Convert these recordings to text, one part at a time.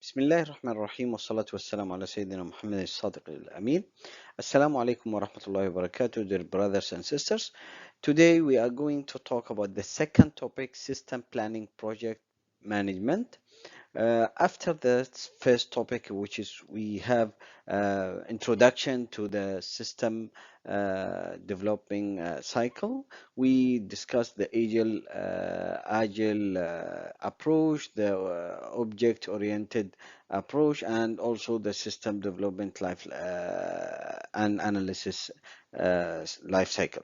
بسم الله الرحمن الرحيم والصلاة والسلام على سيدنا محمد الصادق الأمين. Assalamu alaikum wa rahmatullahi wa barakatuh, dear brothers and sisters. Today we are going to talk about the second topic, system planning project management. After the first topic, which is we have introduction to the system developing cycle, we discussed the agile approach, the object-oriented approach, and also the system development life and analysis life cycle.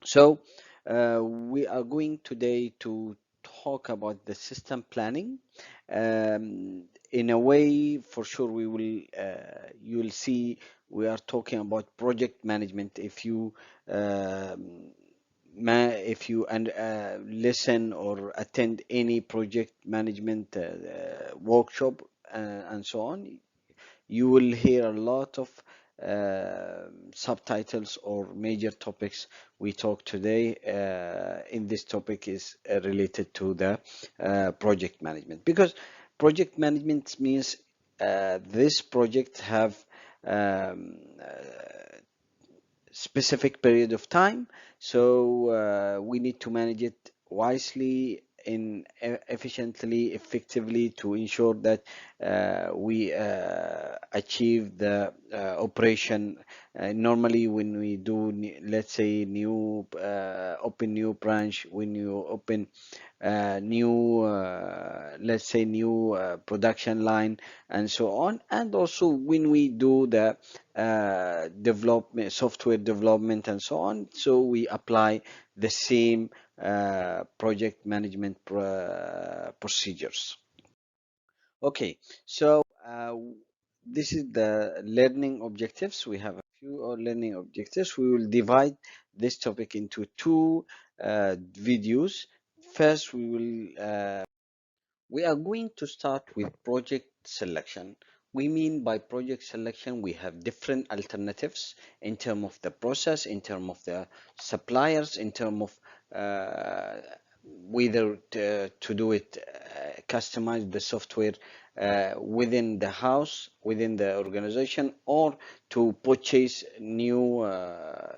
So we are going today to talk about the system planning. In a way, for sure, we will you'll see we are talking about project management. If you listen or attend any project management workshop and so on, you will hear a lot of subtitles or major topics we talk today. In this topic is related to the project management, because project management means this project have specific period of time, so we need to manage it wisely, efficiently, effectively, to ensure that we achieve the operation. Normally when we do, let's say, new open new branch, when you open new let's say new production line and so on, and also when we do the development, software development and so on, so we apply the same project management procedures. Okay, so this is the learning objectives. We have a few learning objectives. We will divide this topic into two videos. First, we are going to start with project selection. We mean by project selection, we have different alternatives in terms of the process, in terms of the suppliers, in terms of whether to do it, customize the software within the house, within the organization, or to purchase new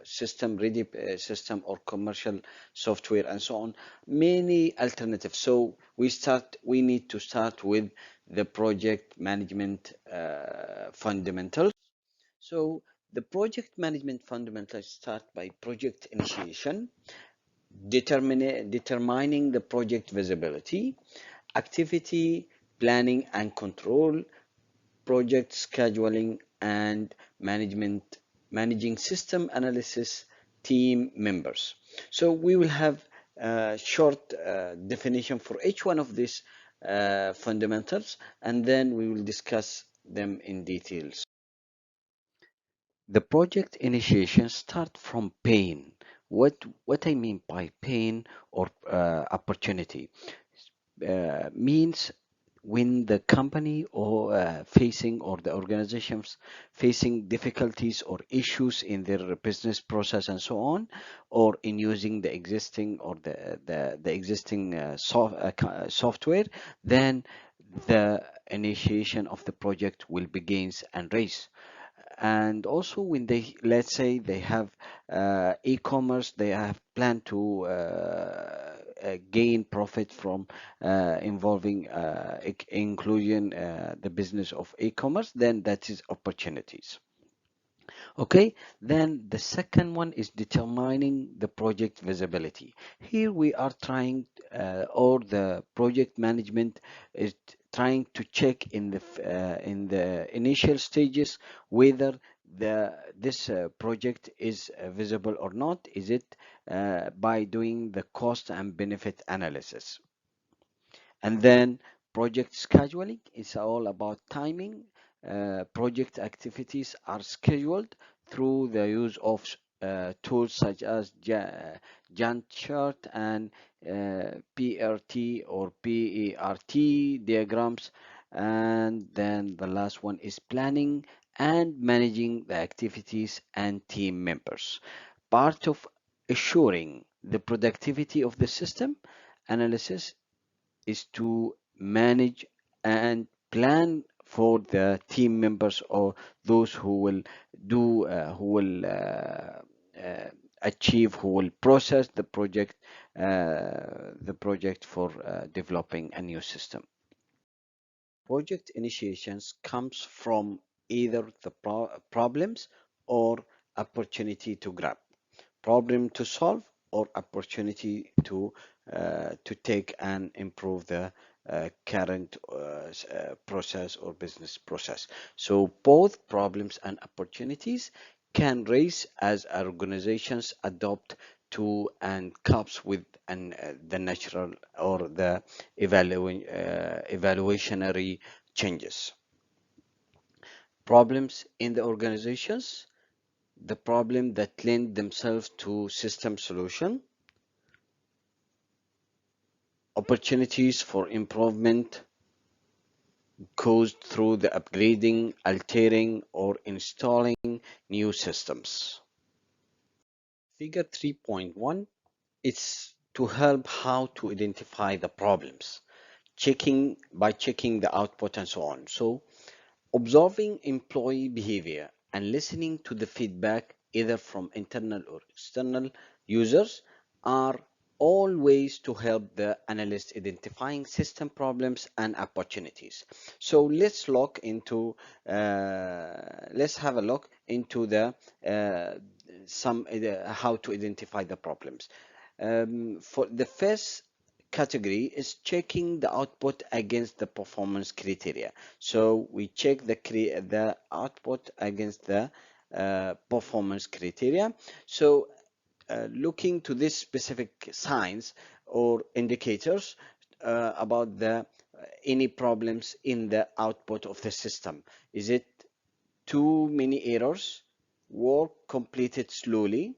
system, ready system or commercial software and so on. Many alternatives. So we need to start with the project management fundamentals. So the project management fundamentals start by project initiation, determining the project visibility, activity planning and control, project scheduling and managing system analysis, team members. So we will have a short definition for each one of these fundamentals, and then we will discuss them in details. The project initiation start from pain. What I mean by pain or opportunity means when the company or facing, or the organizations facing difficulties or issues in their business process and so on, or in using the existing or the existing software, then the initiation of the project will begins and raise. And also when they, let's say, they have e-commerce, they have planned to gain profit from involving inclusion the business of e-commerce, then that is opportunities. Okay, then the second one is determining the project visibility. Here we are trying, or the project management is trying to check in the initial stages whether this project is visible or not. Is it by doing the cost and benefit analysis? And then project scheduling is all about timing. Project activities are scheduled through the use of tools such as Gantt chart and PRT or PERT diagrams. And then the last one is planning and managing the activities and team members. Part of assuring the productivity of the system analysis is to manage and plan for the team members or those who will do who will uh, achieve, who will process the project for developing a new system. Project initiations comes from either the problems or opportunity to grab, problem to solve or opportunity to take and improve the current process or business process. So both problems and opportunities can raise as organizations adopt to and comes with the natural or the evaluationary changes. Problems in the organizations, the problem that lend themselves to system solution, opportunities for improvement caused through the upgrading, altering, or installing new systems. Figure 3.1 is to help how to identify the problems, checking the output and so on. So observing employee behavior and listening to the feedback either from internal or external users are all ways to help the analyst identifying system problems and opportunities. So let's have a look into the how to identify the problems. For the first category is checking the output against the performance criteria. So we check the output against the performance criteria. So looking to this specific signs or indicators about the any problems in the output of the system. Is it too many errors, work completed slowly,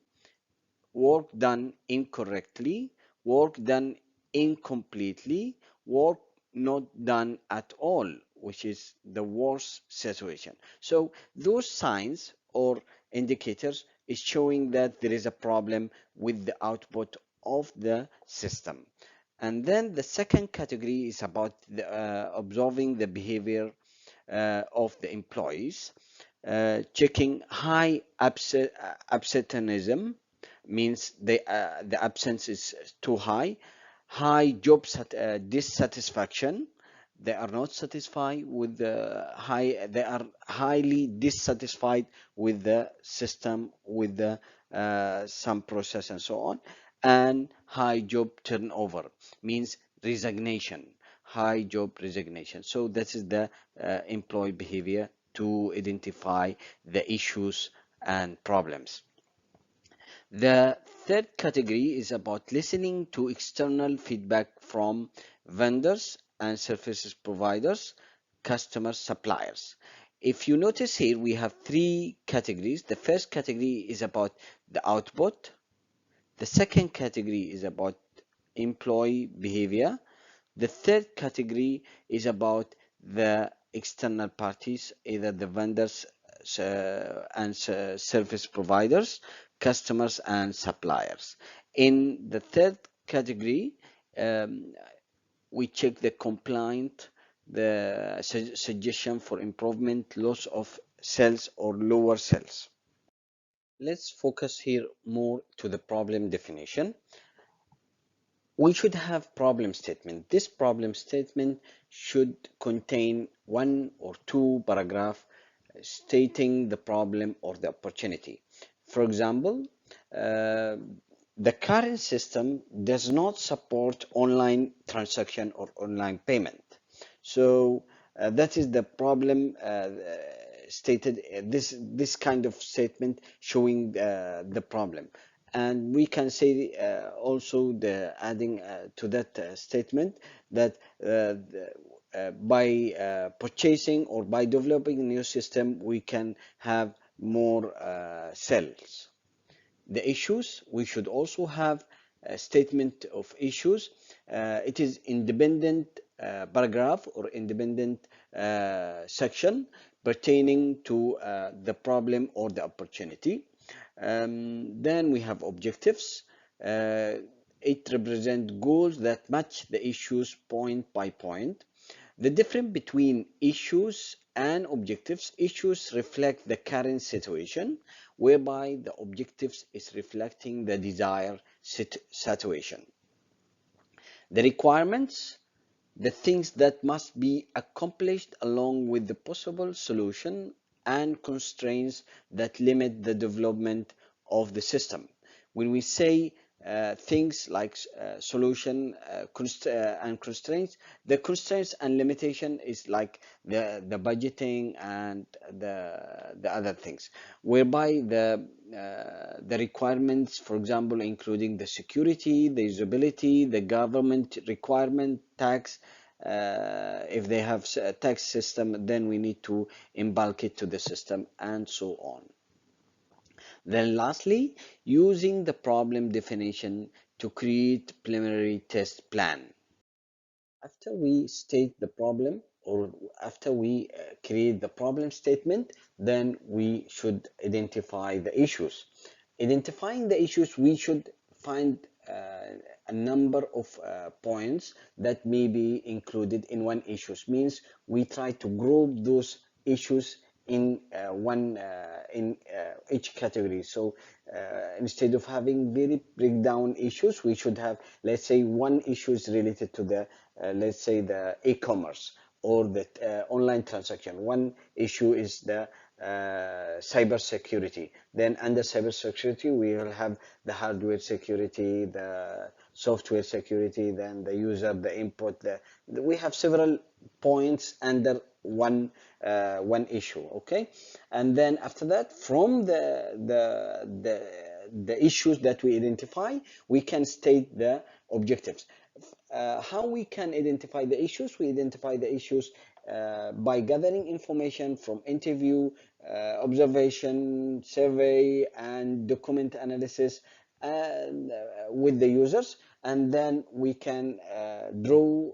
work done incorrectly, work done incompletely, work not done at all, which is the worst situation. So those signs or indicators is showing that there is a problem with the output of the system. And then the second category is about observing the behavior of the employees, checking high absenteeism means the absence is too high, high dissatisfaction. They are not satisfied with the high. They are highly dissatisfied with the system, with the some process and so on. And high job turnover means resignation, high job resignation. So this is the employee behavior to identify the issues and problems. The third category is about listening to external feedback from vendors and services providers, customers, suppliers. If you notice here, we have three categories. The first category is about the output. The second category is about employee behavior. The third category is about the external parties, either the vendors and service providers, customers and suppliers. In the third category, um, we check the complaint, the suggestion for improvement, loss of sales or lower sales. Let's focus here more to the problem definition. We should have problem statement. This problem statement should contain one or two paragraphs stating the problem or the opportunity. For example, uh, the current system does not support online transaction or online payment. So that is the problem stated. This kind of statement showing the problem, and we can say also the adding to that statement that by purchasing or by developing a new system we can have more sales. The issues, we should also have a statement of issues. It is independent paragraph or independent section pertaining to the problem or the opportunity. Then we have objectives. It represents goals that match the issues point by point. The difference between issues and objectives: issues reflect the current situation, whereby the objectives is reflecting the desired situation. The requirements: the things that must be accomplished along with the possible solution, and constraints that limit the development of the system. When we say things like solution and constraints, the constraints and limitation is like the budgeting and the other things, whereby the requirements, for example, including the security, the usability, the government requirement, tax. If they have a tax system, then we need to embulk it to the system, and so on. Then lastly, using the problem definition to create preliminary test plan. After we state the problem, or after we create the problem statement, then we should identify the issues. Identifying the issues, we should find a number of points that may be included in one issue. Means we try to group those issues in each category. So instead of having very breakdown issues, we should have, let's say, one issue is related to the let's say the e-commerce or the online transaction. One issue is the cyber security. Then under cyber security, we will have the hardware security, the software security, then the user, the input. We have several points under one issue. Okay, and then after that, from the issues that we identify, we can state the objectives. How we can identify the issues? We identify the issues by gathering information from interview, observation, survey, and document analysis and with the users, and then we can draw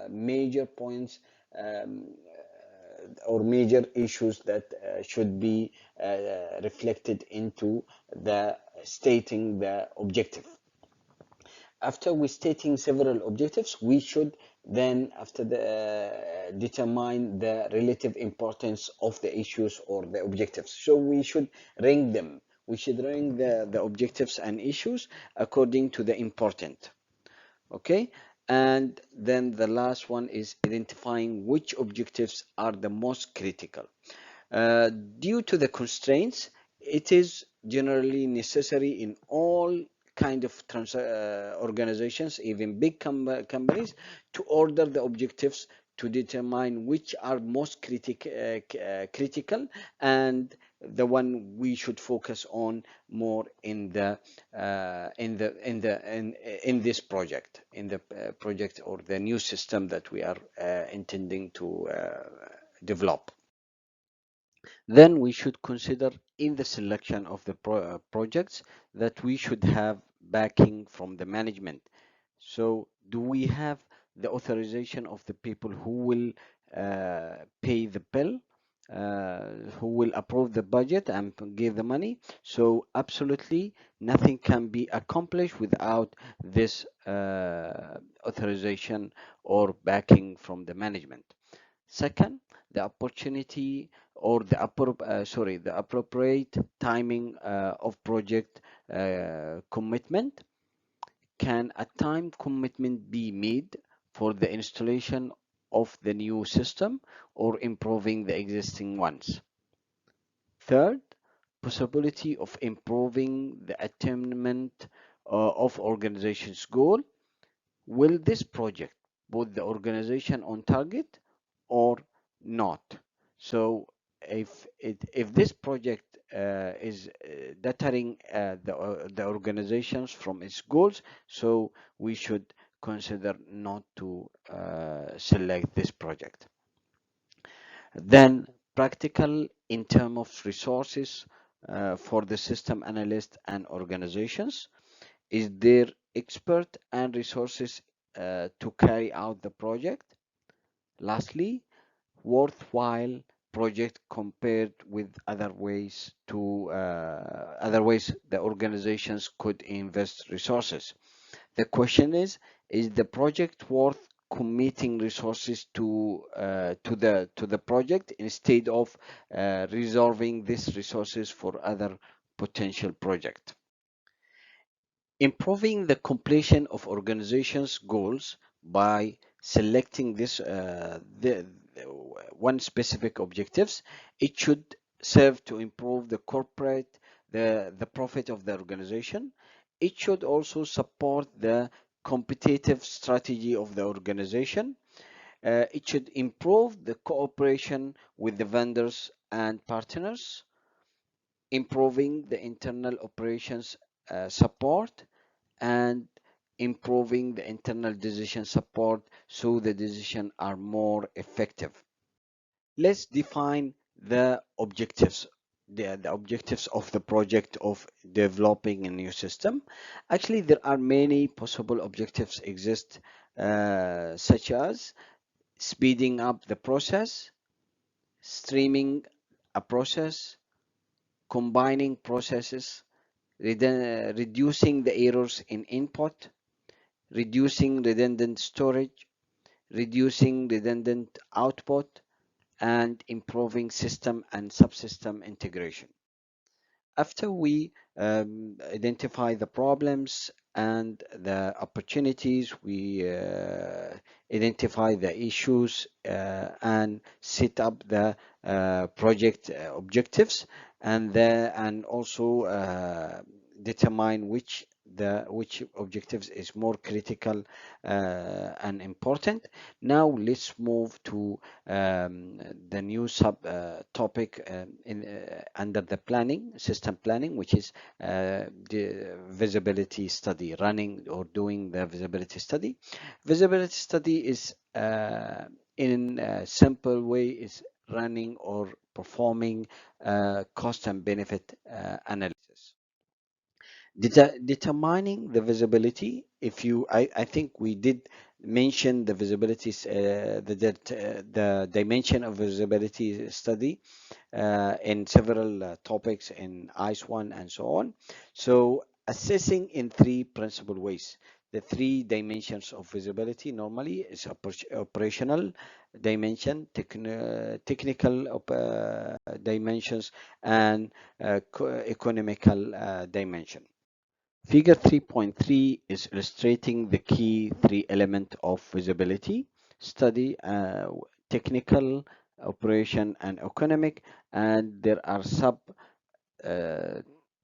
major points or major issues that should be reflected into the stating the objective. After we stating several objectives, we should then after determine the relative importance of the issues or the objectives. So we should rank them. We should rank the objectives and issues according to the important. Okay, and then the last one is identifying which objectives are the most critical. Due to the constraints, it is generally necessary in all kind of organizations, even big companies, to order the objectives to determine which are most critical, and the one we should focus on more in the in this project, in the project or the new system that we are intending to develop. Then we should consider in the selection of the projects that we should have backing from the management. So do we have the authorization of the people who will pay the bill, who will approve the budget and give the money? So absolutely nothing can be accomplished without this authorization or backing from the management. Second, the opportunity or the appropriate timing of project commitment. Can a time commitment be made for the installation of the new system or improving the existing ones? Third, possibility of improving the attainment of organization's goal. Will this project put the organization on target or not? So if this project is deterring the organizations from its goals, so we should consider not to select this project. Then practical in terms of resources for the system analyst and organizations. Is there expert and resources to carry out the project? Lastly, worthwhile project compared with other ways the organizations could invest resources. The question is the project worth committing resources to the project instead of reserving these resources for other potential project. Improving the completion of organizations' goals by selecting this one specific objectives. It should serve to improve the corporate the profit of the organization. It should also support the competitive strategy of the organization. It should improve the cooperation with the vendors and partners, improving the internal operations support, and improving the internal decision support so the decisions are more effective. Let's define the objectives. The objectives of the project of developing a new system. Actually, there are many possible objectives exist, such as speeding up the process, streaming a process, combining processes, reducing the errors in input, reducing redundant storage, reducing redundant output, and improving system and subsystem integration. After we identify the problems and the opportunities, we identify the issues and set up the project objectives, and also determine which objectives is more critical and important. Now let's move to the new sub topic under the planning system planning, which is the visibility study, running or doing the visibility study. Visibility study is in a simple way is running or performing cost and benefit analysis. Determining the visibility. I think we did mention the visibilities, the dimension of visibility study in several topics in ICE 1 and so on. So assessing in three principal ways. The three dimensions of visibility normally is operational dimension, technical dimensions, and economical dimension. Figure 3.3 is illustrating the key three elements of visibility study: technical, operation, and economic. And there are sub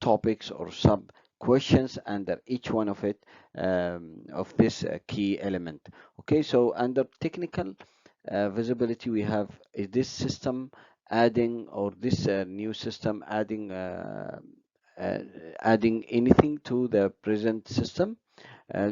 topics or sub questions under each one of it, of this key element. Okay, so under technical visibility, we have, is this system adding, or this new system uh, adding anything to the present system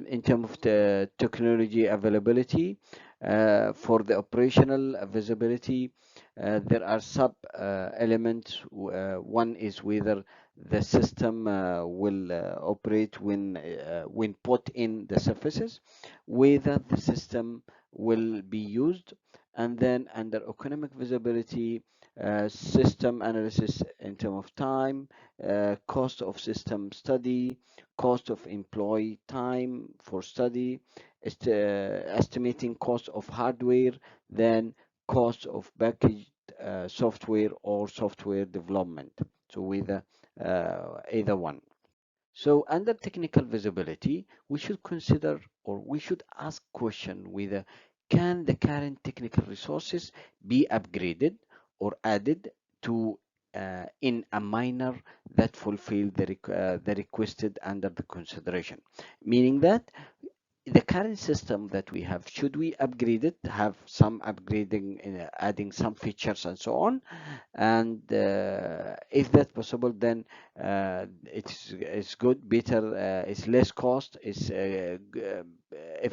in terms of the technology availability. For the operational visibility, there are sub elements. One is whether the system will operate when put in the surfaces, whether the system will be used. And then under economic visibility, system analysis in terms of time, cost of system study, cost of employee time for study, estimating cost of hardware, then cost of packaged software or software development. So with either one. So under technical visibility, we should consider, or we should ask question whether can the current technical resources be upgraded or added to in a manner that fulfill the requested under the consideration. Meaning that the current system that we have, should we upgrade it, have some upgrading, adding some features and so on. And if that's possible, then it's good, better, it's less cost, if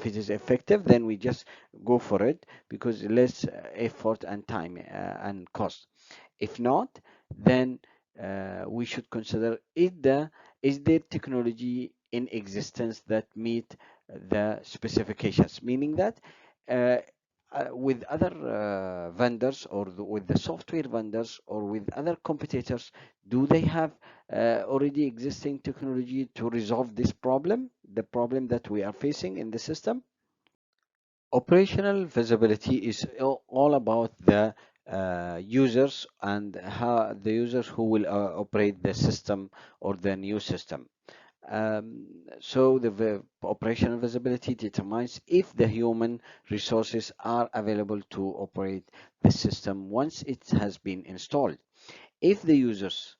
it is effective, then we just go for it, because less effort and time and cost. If not, then we should consider, is there technology in existence that meet the specifications, meaning that uh, with other vendors, or with the software vendors, or with other competitors, do they have already existing technology to resolve this problem, the problem that we are facing in the system? Operational visibility is all about the users and how the users who will operate the system or the new system. So the operational visibility determines if the human resources are available to operate the system once it has been installed. If the users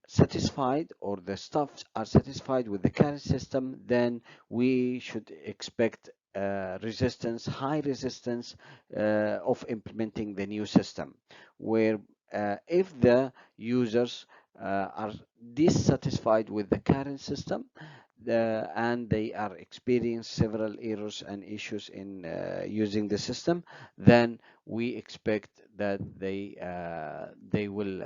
satisfied or the staffs are satisfied with the current system, then we should expect high resistance of implementing the new system. Where if the users are dissatisfied with the current system, and they are experiencing several errors and issues in using the system, then we expect that they will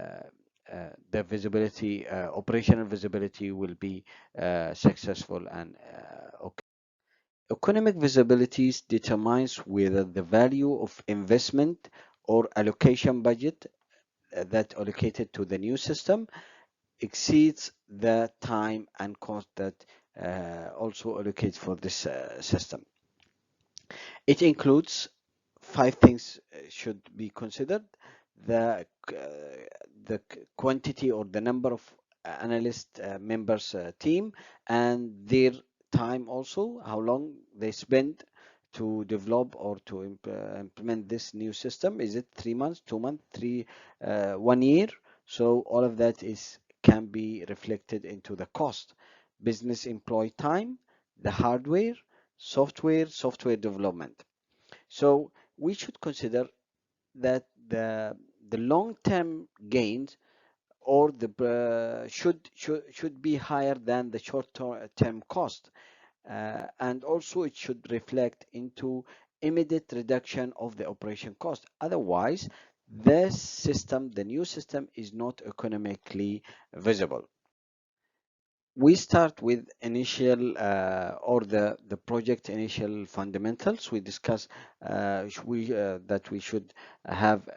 the visibility, operational visibility will be successful and okay. Economic visibility determines whether the value of investment or allocation budget that allocated to the new system exceeds the time and cost that also allocated for this system. It includes five things should be considered: the quantity or the number of analyst members team, and their time, also how long they spend to develop or to implement this new system. Is it 3 months, 2 months, 1 year? So all of that is can be reflected into the cost. Business employee time, the hardware, software development. So we should consider that the long-term gains or the should be higher than the short-term cost, and also it should reflect into immediate reduction of the operation cost. Otherwise, the new system is not economically visible. We start with initial or the project initial fundamentals. We discuss that we should have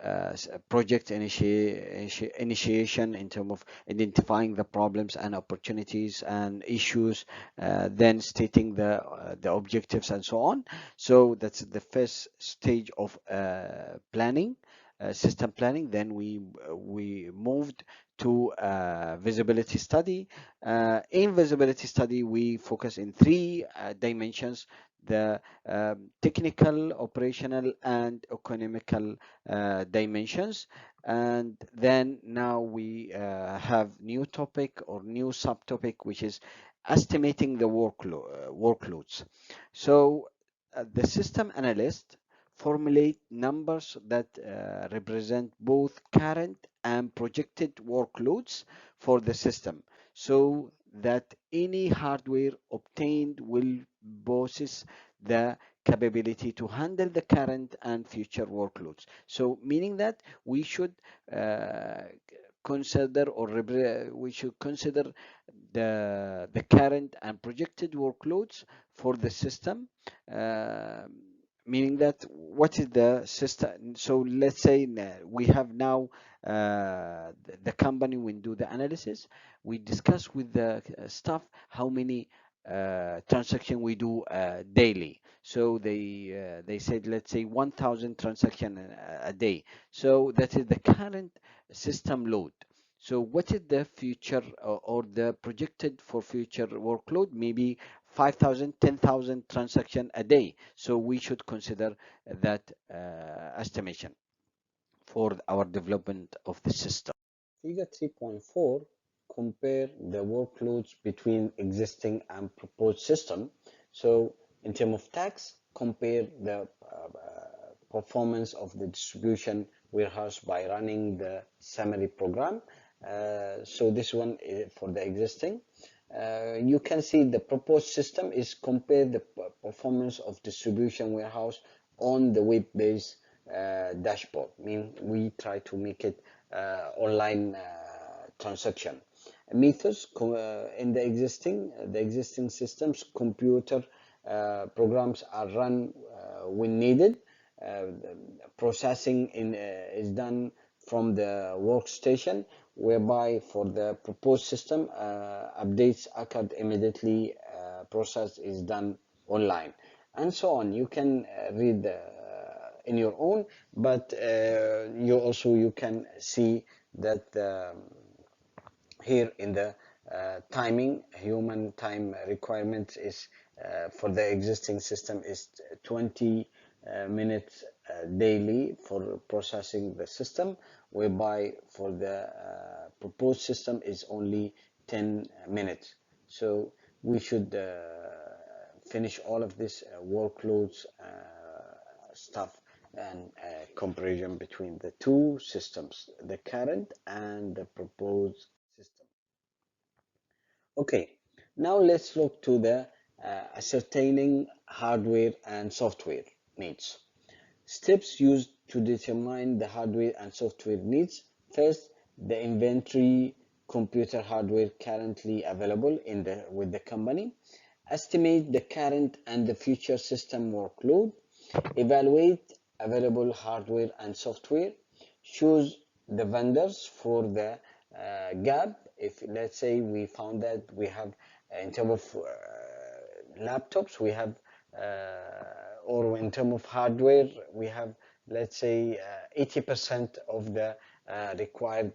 project initiation in terms of identifying the problems and opportunities and issues, then stating the objectives and so on. So that's the first stage of planning, system planning. Then we moved to visibility study. In visibility study, we focus in three dimensions: the technical, operational, and economical dimensions. And then now we have new topic or new subtopic, which is estimating the workloads. So the system analyst formulate numbers that represent both current and projected workloads for the system, so that any hardware obtained will possess the capability to handle the current and future workloads. So meaning that we should uh, consider we should consider the current and projected workloads for the system, uh, meaning that what is the system. So let's say we have now the company will do the analysis. We discuss with the staff how many transaction we do daily. So they said, let's say 1000 transaction a day. So that is the current system load. So what is the future or the projected for future workload? Maybe 5,000, 10,000 transaction a day. So we should consider that estimation for our development of the system. Figure 3.4, compare the workloads between existing and proposed system. So in terms of tax, compare the performance of the distribution warehouse by running the summary program. So this one is for the existing. You can see the proposed system is compare the performance of distribution warehouse on the web-based dashboard. I mean, we try to make it online transaction. Methods in the existing systems, computer programs are run when needed. Processing is done from the workstation, whereby for the proposed system, updates occurred immediately. Process is done online. and so on. You can read in your own, but you can see that here in the timing, human time requirement is for the existing system is 20 minutes daily for processing the system, whereby for the proposed system is only 10 minutes. So we should finish all of this workloads stuff and comparison between the two systems, the current and the proposed system. Okay, now let's look to the ascertaining hardware and software needs. Steps used to determine the hardware and software needs. First, the inventory computer hardware currently available with the company. Estimate the current and the future system workload. Evaluate available hardware and software. Choose the vendors for the gap. If let's say we found that we have in terms of laptops, we have or in terms of hardware, we have, let's say, 80% of the required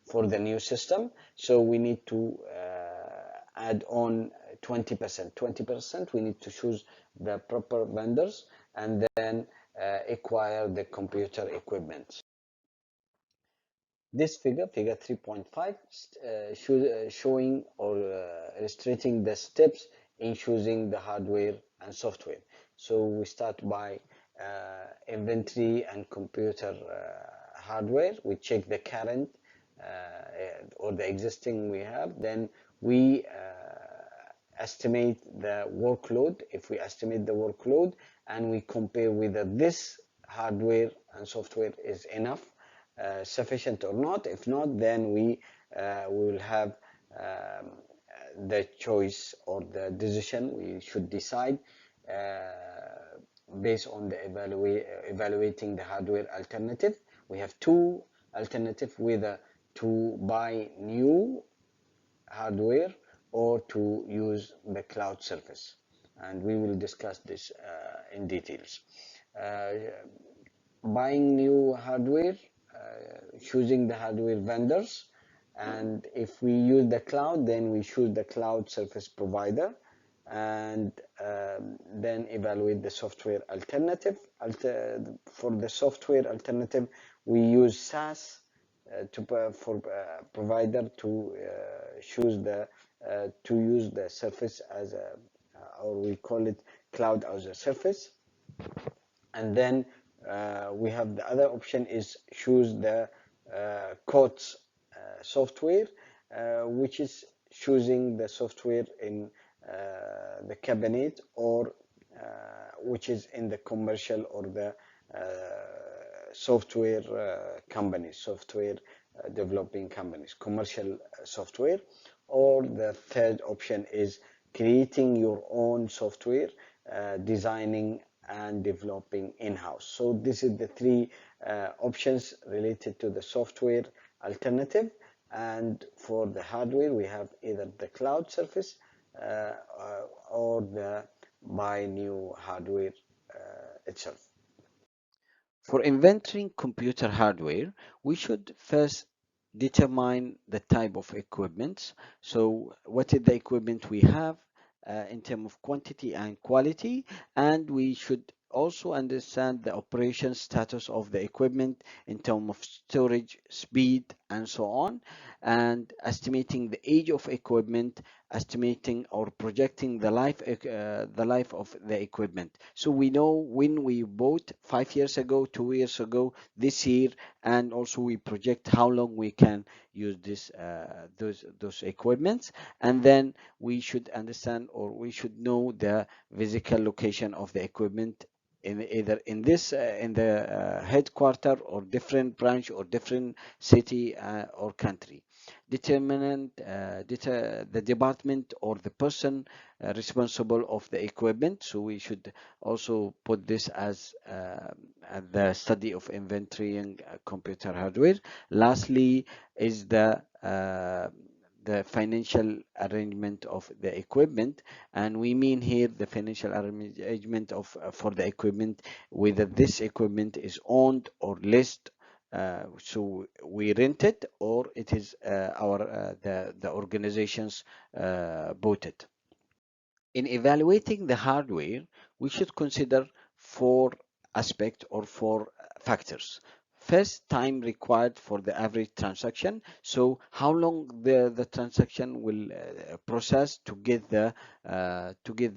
for the new system. So we need to add on 20%. 20% we need to choose the proper vendors and then acquire the computer equipment. This figure 3.5, showing or illustrating the steps in choosing the hardware and software. So we start by inventory and computer hardware. We check the current or the existing we have. Then we estimate the workload. If we estimate the workload and we compare whether this hardware and software is enough, sufficient or not. If not, then we will have the choice or the decision. We should decide based on the evaluating the hardware alternative. We have two alternatives, whether to buy new hardware or to use the cloud service, and we will discuss this in details. Buying new hardware, choosing the hardware vendors, and if we use the cloud, then we choose the cloud service provider, and then evaluate the software alternative. For the software alternative, we use SaaS for provider to choose the to use the service as a or we call it cloud as a service. And then we have the other option is choose the COTS software, which is choosing the software in the cabinet or which is in the commercial or the software companies, software developing companies, commercial software. Or the third option is creating your own software, designing and developing in-house. So this is the three options related to the software alternative. And for the hardware, we have either the cloud service or the buy new hardware itself. For inventorying computer hardware, we should first determine the type of equipment. So what is the equipment we have in terms of quantity and quality, and we should also understand the operation status of the equipment in terms of storage, speed, and so on, and estimating the age of equipment, estimating or projecting the life of the equipment. So we know when we bought 5 years ago, 2 years ago, this year, and also we project how long we can use those equipments. And then we should understand or we should know the physical location of the equipment in either in this in the headquarter or different branch or different city or country. Determinant the department or the person responsible of the equipment. So we should also put this as the study of inventory and computer hardware. Lastly is the financial arrangement of the equipment, and we mean here the financial arrangement of for the equipment, whether this equipment is owned or leased, so we rent it, or it is our the organizations bought it. In evaluating the hardware, we should consider four aspects or four factors. First, time required for the average transaction. So how long the transaction will process to get the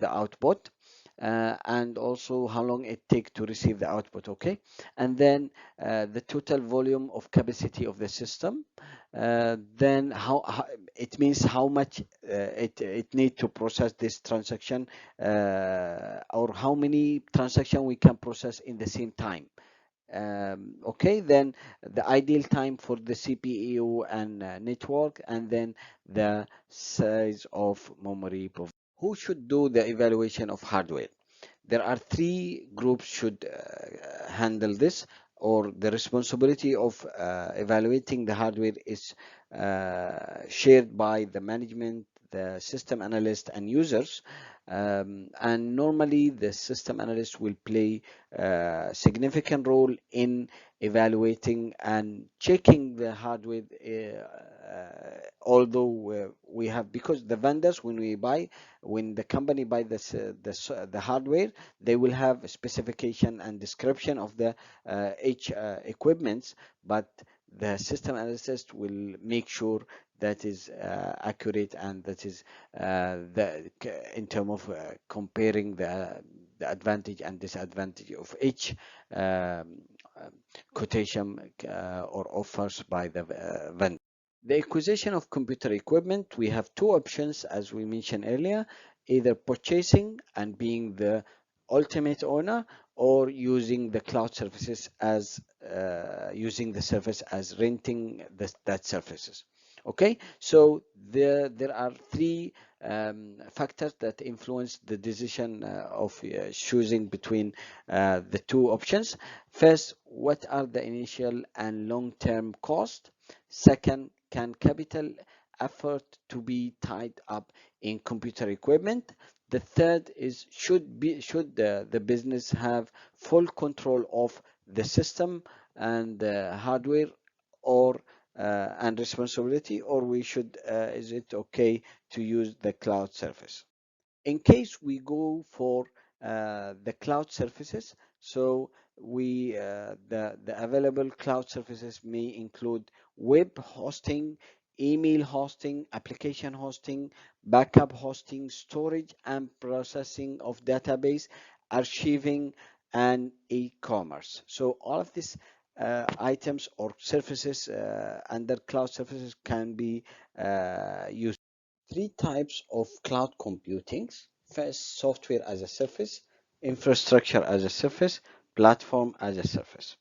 output, and also how long it take to receive the output. Okay, and then the total volume of capacity of the system. Then how it means how much it need to process this transaction, or how many transaction we can process in the same time. Okay, then the ideal time for the CPU and network, and then the size of memory provided. Who should do the evaluation of hardware? There are three groups should handle this, or the responsibility of evaluating the hardware is shared by the management, the system analyst, and users. And normally the system analyst will play a significant role in evaluating and checking the hardware, although we have, because the vendors, when the company buy the hardware, they will have a specification and description of the each equipments, but the system analyst will make sure that is accurate, and that is in terms of comparing the advantage and disadvantage of each um, quotation or offers by the vendor. The acquisition of computer equipment, we have two options, as we mentioned earlier: either purchasing and being the ultimate owner, or using the cloud services as using the service as renting that services. Okay, so there are three factors that influence the decision of choosing between the two options. First, what are the initial and long-term costs? Second, can capital effort to be tied up in computer equipment? The third is, should the business have full control of the system and hardware, or and responsibility, or we should is it okay to use the cloud service? In case we go for the cloud services, so the available cloud services may include web hosting, email hosting, application hosting, backup hosting, storage and processing of database, archiving, and e-commerce. So all of these items or services under cloud services can be used. Three types of cloud computing. First, software as a service, infrastructure as a service, platform as a service.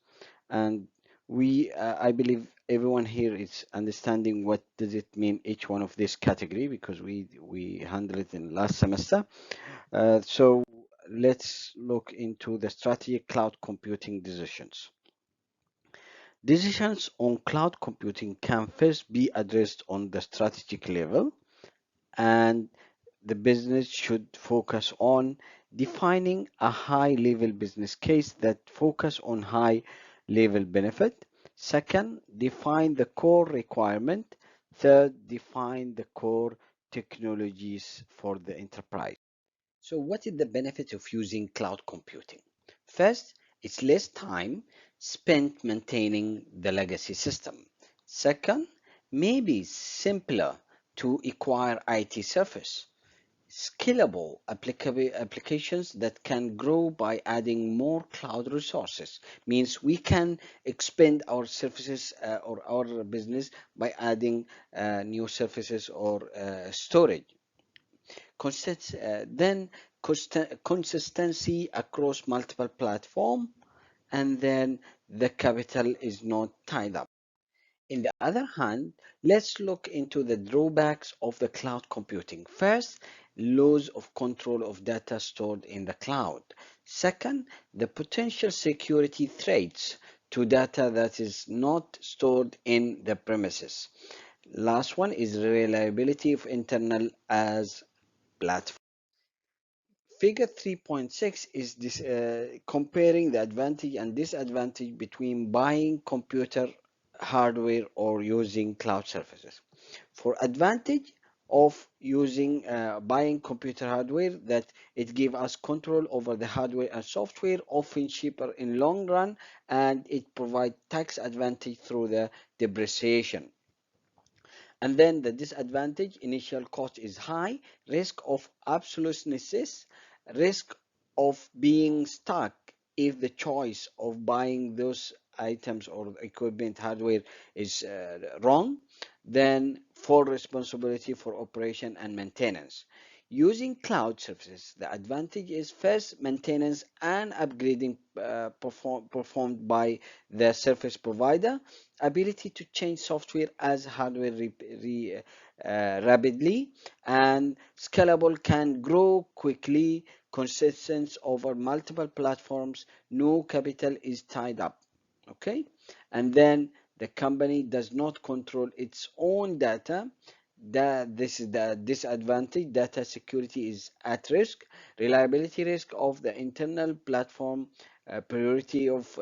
And I believe everyone here is understanding what does it mean each one of this category, because we handled it in last semester. So let's look into the strategic cloud computing decisions. Decisions on cloud computing can first be addressed on the strategic level, and the business should focus on defining a high level business case that focus on high level benefit. Second, define the core requirement. Third, define the core technologies for the enterprise. So what is the benefit of using cloud computing? First, it's less time spent maintaining the legacy system. Second, maybe simpler to acquire IT service. Scalable applications that can grow by adding more cloud resources, means we can expand our services or our business by adding new services or storage. Then consistency across multiple platforms, and then the capital is not tied up. In the other hand, let's look into the drawbacks of the cloud computing. First, loss of control of data stored in the cloud. Second, the potential security threats to data that is not stored in the premises. Last one is reliability of internal as platform. Figure 3.6 is this comparing the advantage and disadvantage between buying computer hardware or using cloud services. For advantage of using buying computer hardware, that it gives us control over the hardware and software, often cheaper in long run, and it provides tax advantage through the depreciation. And then the disadvantage, initial cost is high, risk of obsolescence, risk of being stuck if the choice of buying those items or equipment hardware is wrong, then full responsibility for operation and maintenance. Using cloud services, the advantage is first maintenance and upgrading performed by the service provider, ability to change software as hardware rapidly, and scalable, can grow quickly, consistent over multiple platforms, no capital is tied up. Okay, and then the company does not control its own data. That this is the disadvantage. Data security is at risk, reliability risk of the internal platform, priority of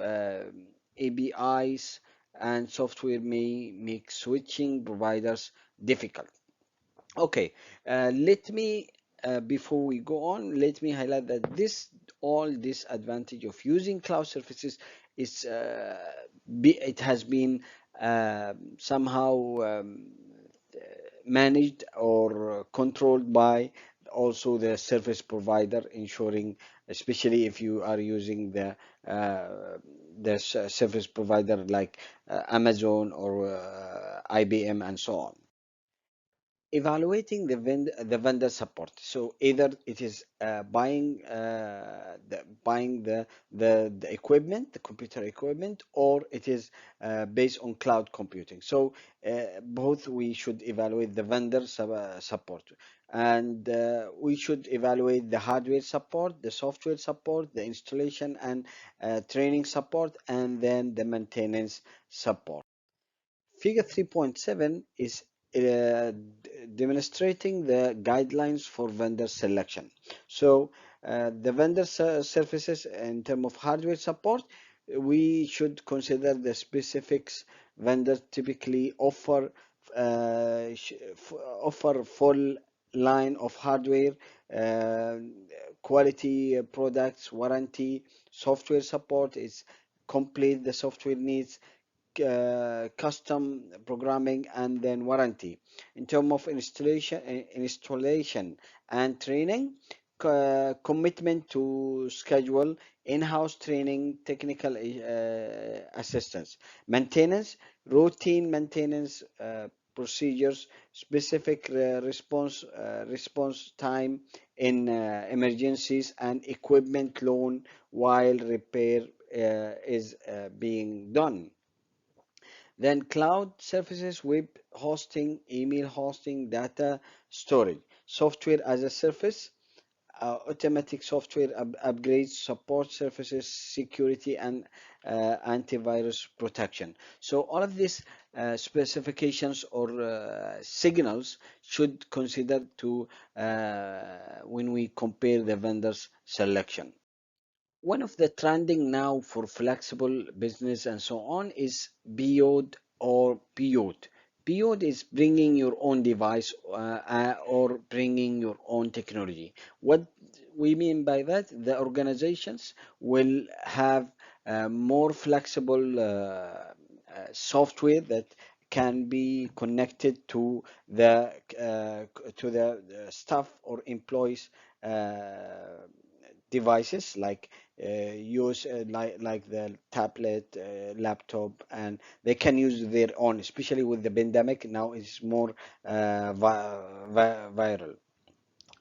ABIs and software may make switching providers difficult. Okay, let me before we go on, let me highlight that all this advantage of using cloud services is it has been somehow managed or controlled by also the service provider, ensuring, especially if you are using the service provider like Amazon or IBM and so on. Evaluating the vendor support. So either it is buying the equipment, the computer equipment, or it is based on cloud computing. So both we should evaluate the vendor support, and we should evaluate the hardware support, the software support, the installation and training support, and then the maintenance support. Figure 3.7 is demonstrating the guidelines for vendor selection. So the vendor services in terms of hardware support, we should consider the specifics. Vendors typically offer full line of hardware, uh, quality products, warranty, software support is complete the software needs, custom programming, and then warranty. In terms of installation and training, commitment to schedule, in-house training, technical assistance. Maintenance, routine maintenance procedures, specific response time in emergencies, and equipment loan while repair is being done. Then cloud services, web hosting, email hosting, data storage, software as a service, automatic software upgrades, support services, security, and antivirus protection. So all of these specifications or signals should consider to when we compare the vendors selection. One of the trending now for flexible business and so on is BYOD or PYOD. PYOD is bringing your own device or bringing your own technology. What we mean by that, the organizations will have more flexible software that can be connected to the staff or employees devices, like use like the tablet, laptop, and they can use their own, especially with the pandemic now it's more viral.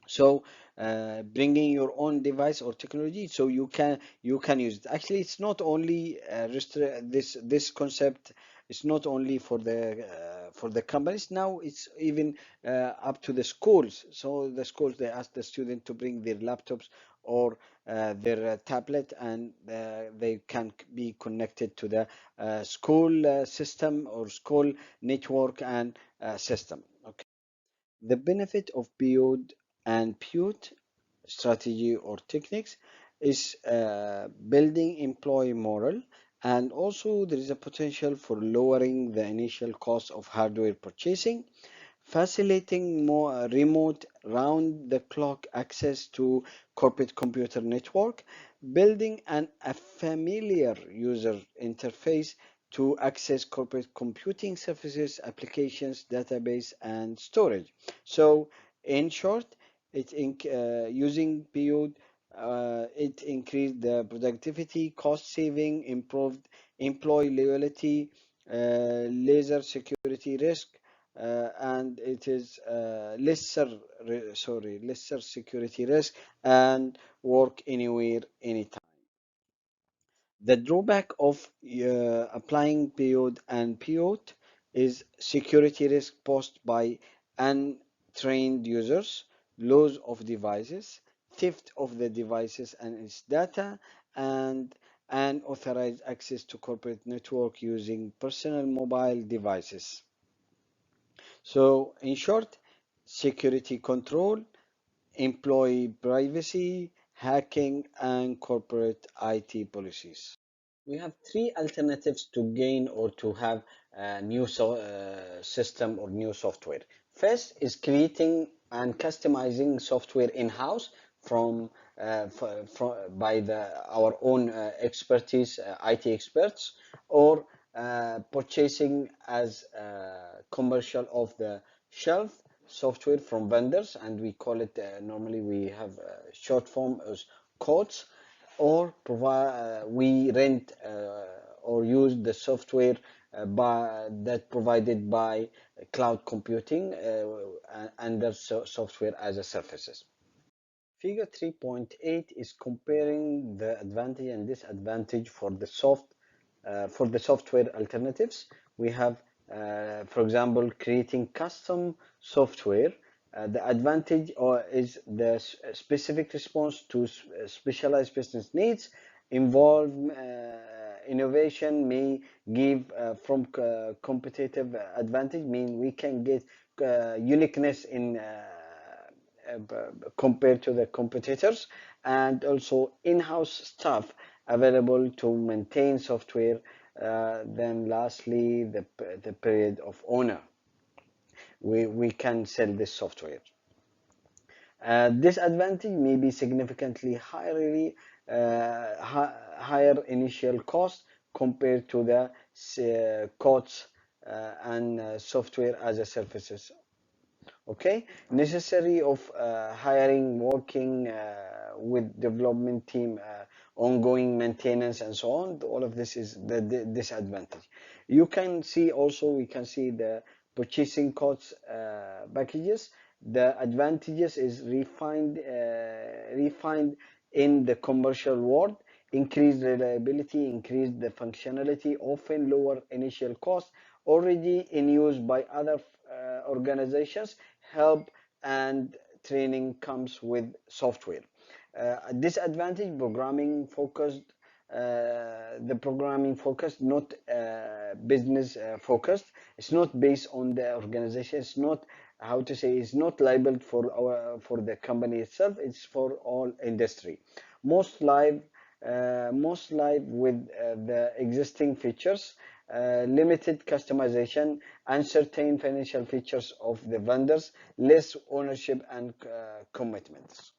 So bringing your own device or technology, so you can use it. Actually, it's not only this concept is not only for the companies. Now it's even up to the schools. So the schools, they ask the student to bring their laptops or their tablet, and they can be connected to the school system or school network and system. Okay. The benefit of BYOD and PUT strategy or techniques is building employee morale, and also there is a potential for lowering the initial cost of hardware purchasing, facilitating more remote round-the-clock access to corporate computer network, building a familiar user interface to access corporate computing services, applications, database, and storage. So, in short, using PUD, it increased the productivity, cost saving, improved employee loyalty, laser security risk, and it is lesser security risk and work anywhere, anytime. The drawback of applying POD and POT is security risk posed by untrained users, loss of devices, theft of the devices and its data, and unauthorized access to corporate network using personal mobile devices. So, in short, security control, employee privacy, hacking, and corporate IT policies. We have three alternatives to gain or to have a new system or new software. First is creating and customizing software in-house from, by our own expertise, IT experts, or purchasing as commercial of the shelf software from vendors, and we call it normally we have short form as codes, or we rent or use the software that provided by cloud computing under software as a services. Figure 3.8 is comparing the advantage and disadvantage for the software alternatives. We have, for example, creating custom software. The advantage is the specific response to specialized business needs. Involve innovation may give from competitive advantage, mean we can get uniqueness in compared to the competitors, and also in-house staff available to maintain software. Then lastly, the period of owner. We can sell this software. This advantage may be significantly higher initial cost compared to the costs and software as a services. Okay, necessary of hiring, working with development team, ongoing maintenance, and so on. All of this is the disadvantage. You can see also, we can see the purchasing costs packages. The advantages is refined in the commercial world, increased reliability, increased the functionality, often lower initial cost, already in use by other organizations, help and training comes with software. Disadvantage, the programming focused, not business focused. It's not based on the organization. It's not, how to say, it's not labeled for the company itself. It's for all industry. Most live with the existing features, limited customization, uncertain financial features of the vendors, less ownership and commitments.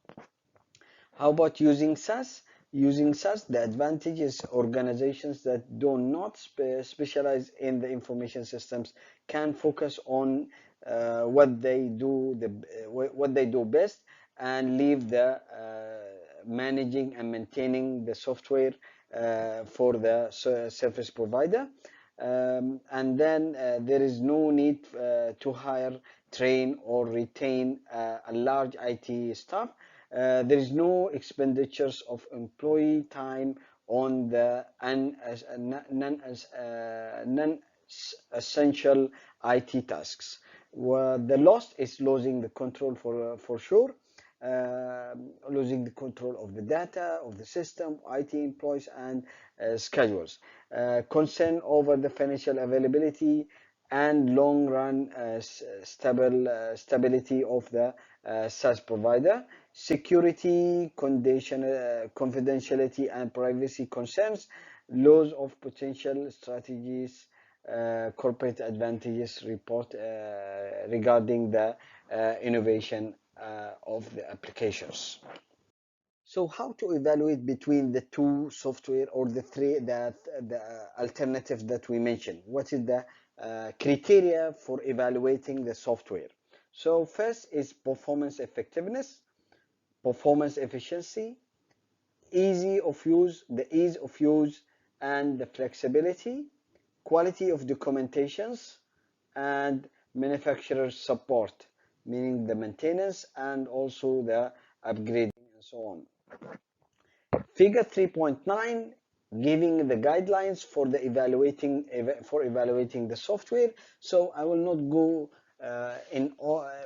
How about using SaaS? Using SaaS, the advantage is organizations that do not specialize in the information systems can focus on what they do best, and leave the managing and maintaining the software for the service provider. And then there is no need to hire, train, or retain a large IT staff. There is no expenditures of employee time on the non-essential IT tasks. The loss is losing the control for sure. losing the control of the data, of the system, IT employees, and schedules. Concern over the financial availability and long-run stability of the SaaS provider. Security, confidentiality, and privacy concerns. Loss of potential strategies, corporate advantages report regarding the innovation of the applications. So how to evaluate between the two software or the three that the alternatives that we mentioned? What is the criteria for evaluating the software? So first is performance effectiveness, performance efficiency, the ease of use and the flexibility, quality of documentations, and manufacturer support, meaning the maintenance and also the upgrading and so on. Figure 3.9 giving the guidelines for the evaluating the software. So I will not go in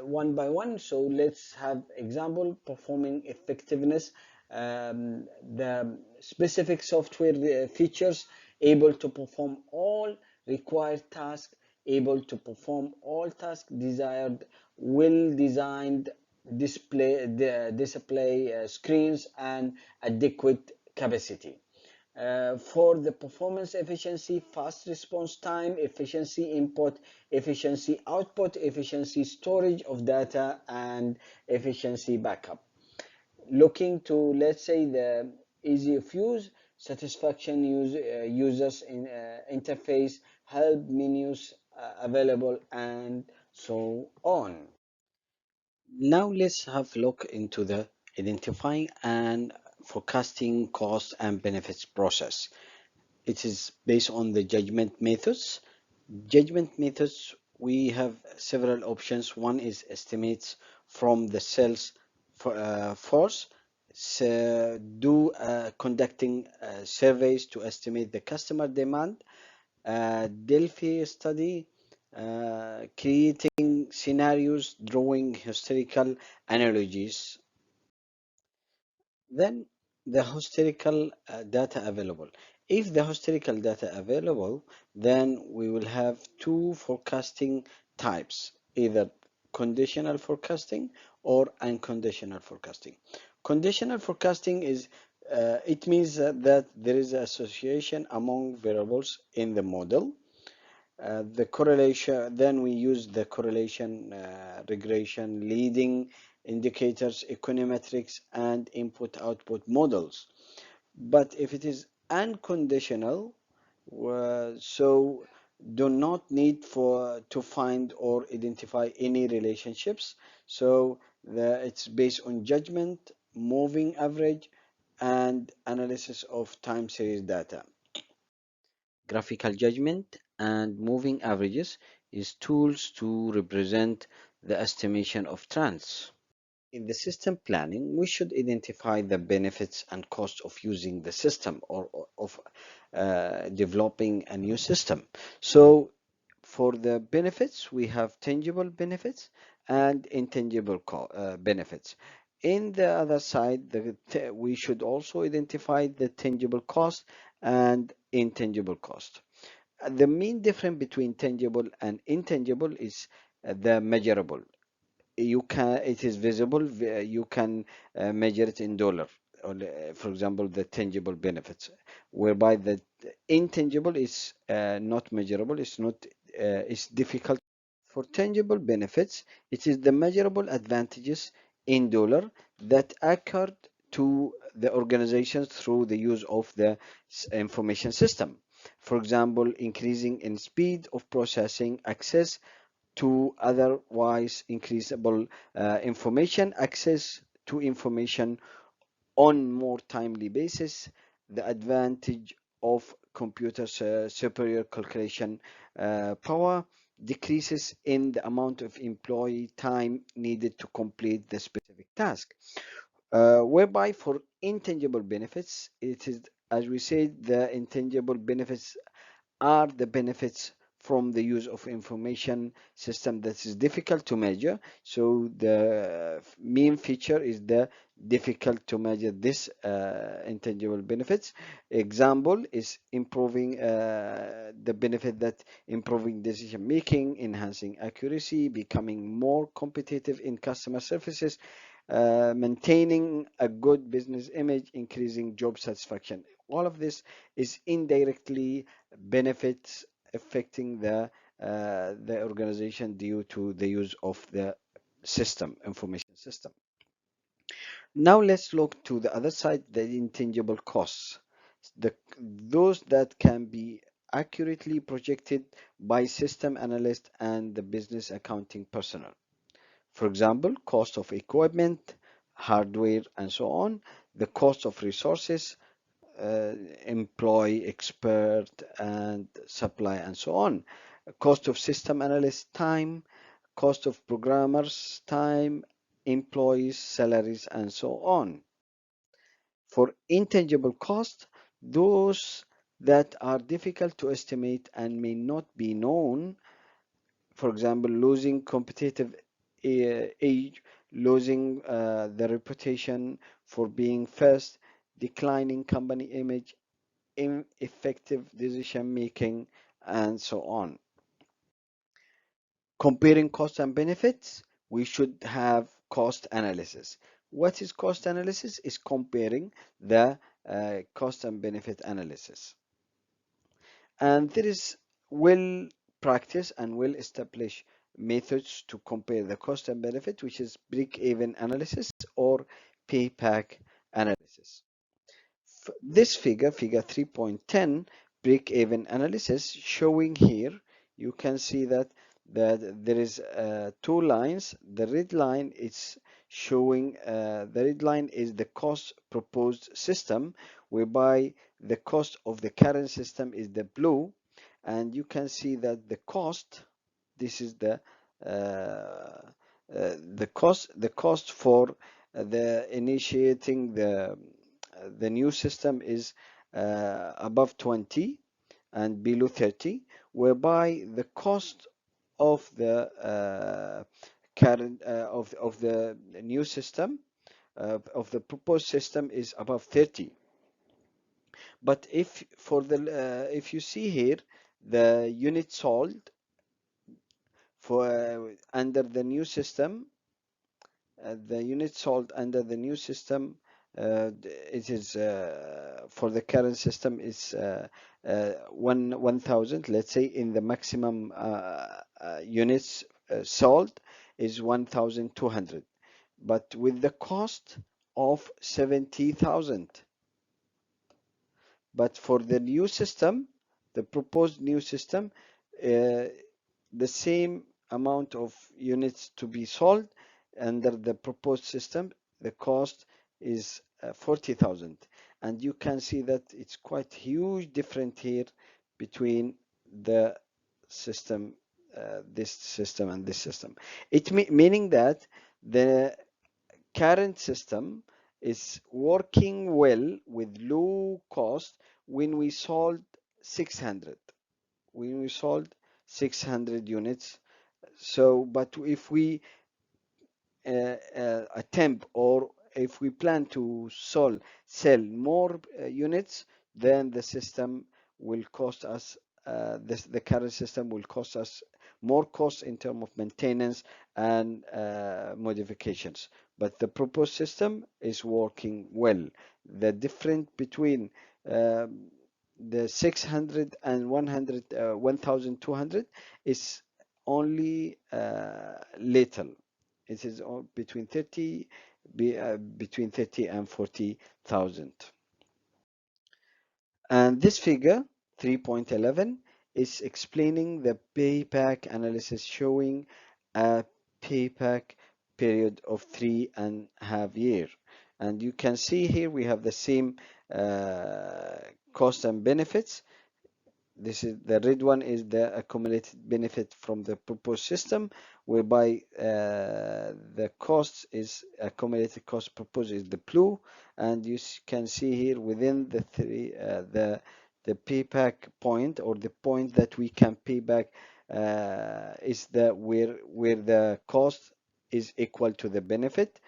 one by one. So let's have example performing effectiveness. The specific software features able to perform all required tasks, able to perform all tasks desired, well designed display screens and adequate capacity. For the performance efficiency, fast response time, efficiency input, efficiency output, efficiency storage of data, and efficiency backup. Looking to, let's say, the easy of use, satisfaction users in interface, help menus available, and so on. Now let's have a look into the identifying and forecasting cost and benefits process. It is based on the judgment methods. Judgment methods, we have several options. One is estimates from the sales force. So conducting surveys to estimate the customer demand. Delphi study, creating scenarios, drawing historical analogies. Then the historical data available. If the historical data available, then we will have two forecasting types, either conditional forecasting or unconditional forecasting. Conditional forecasting is it means that there is an association among variables in the model. The correlation, then we use the correlation, regression, leading indicators, econometrics, and input-output models. But if it is unconditional, so do not need to find or identify any relationships. So it's based on judgment, moving average, and analysis of time series data. Graphical judgment and moving averages is tools to represent the estimation of trends. In the system planning, we should identify the benefits and costs of using the system or of developing a new system. So for the benefits, we have tangible benefits and intangible benefits. In the other side, we should also identify the tangible cost and intangible cost. The main difference between tangible and intangible is the measurable. It is visible, you can measure it in dollar, or for example the tangible benefits, whereby the intangible is not measurable, it's difficult. For tangible benefits, it is the measurable advantages in dollar that occurred to the organization through the use of the information system. For example, increasing in speed of processing, access to otherwise increasable information, access to information on more timely basis, the advantage of computers superior calculation power, decreases in the amount of employee time needed to complete the specific task. Whereby for intangible benefits, it is, as we said, the intangible benefits are the benefits from the use of information system that is difficult to measure. So the main feature is the difficult to measure this intangible benefits. Example is improving the benefit that improving decision making, enhancing accuracy, becoming more competitive in customer services, maintaining a good business image, increasing job satisfaction. All of this is indirectly benefits affecting the organization due to the use of the system, information system. Now let's look to the other side, the intangible costs, those that can be accurately projected by system analyst and the business accounting personnel. For example, cost of equipment, hardware, and so on, the cost of resources, employee, expert, and supply, and so on. Cost of system analyst time, cost of programmers time, employees, salaries, and so on. For intangible cost, those that are difficult to estimate and may not be known, for example, losing competitive edge, losing the reputation for being first, declining company image, ineffective decision making, and so on. Comparing costs and benefits, we should have cost analysis. What is cost analysis? Is comparing the cost and benefit analysis. And there is well practiced and well established methods to compare the cost and benefit, which is break-even analysis or payback analysis. This figure 3.10, break-even analysis, showing here, you can see that there is two lines. The red line is showing, the red line is the cost proposed system, whereby the cost of the current system is the blue, and you can see that the cost, this is the cost for the initiating the new system is above 20 and below 30, whereby the cost of the current of the new system of the proposed system is above 30. But if for the if you see here the unit sold for under the new system, the unit sold under the new system, it is for the current system is 1,000. Let's say in the maximum units sold is 1,200, but with the cost of 70,000. But for the new system, the proposed new system, the same amount of units to be sold under the proposed system, the cost is 40,000. And you can see that it's quite huge difference here between the system, this system and this system. It meaning that the current system is working well with low cost when we sold 600, when we sold 600 units. So but if we attempt, or if we plan to sell more units, then the system will cost us, the current system will cost us more cost in terms of maintenance and modifications. But the proposed system is working well. The difference between the 600 and 100, 1200 is only little. It is between 30 between 30 and 40,000. And this figure 3.11 is explaining the payback analysis, showing a payback period of 3.5 years. And you can see here we have the same cost and benefits. This is the red one is the accumulated benefit from the proposed system, whereby the cost is accumulated cost proposed is the blue, and you can see here within the the payback point, or the point that we can pay back, is the where the cost is equal to the benefit,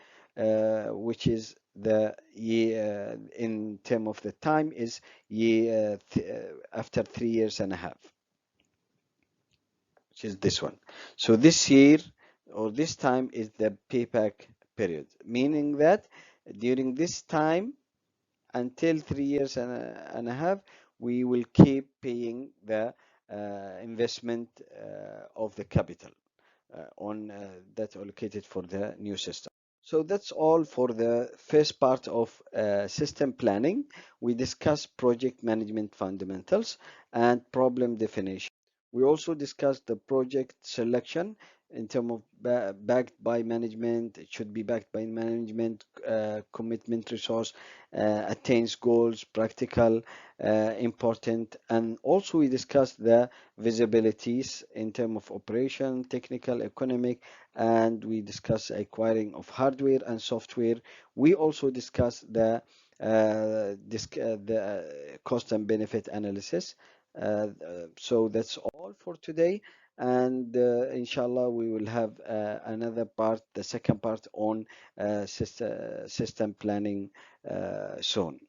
which is the year, in term of the time, is year after 3 years and a half, which is this one. So this year or this time is the payback period, meaning that during this time, until 3 years and a half, we will keep paying the investment of the capital on that allocated for the new system. So that's all for the first part of system planning. We discussed project management fundamentals and problem definition. We also discussed the project selection in terms of backed by management. It should be backed by management, commitment, resource, attains goals, practical, important. And also we discussed the visibilities in terms of operation, technical, economic, and we discuss acquiring of hardware and software. We also discuss the cost and benefit analysis. So that's all for today, and inshallah we will have another part, the second part on system planning soon.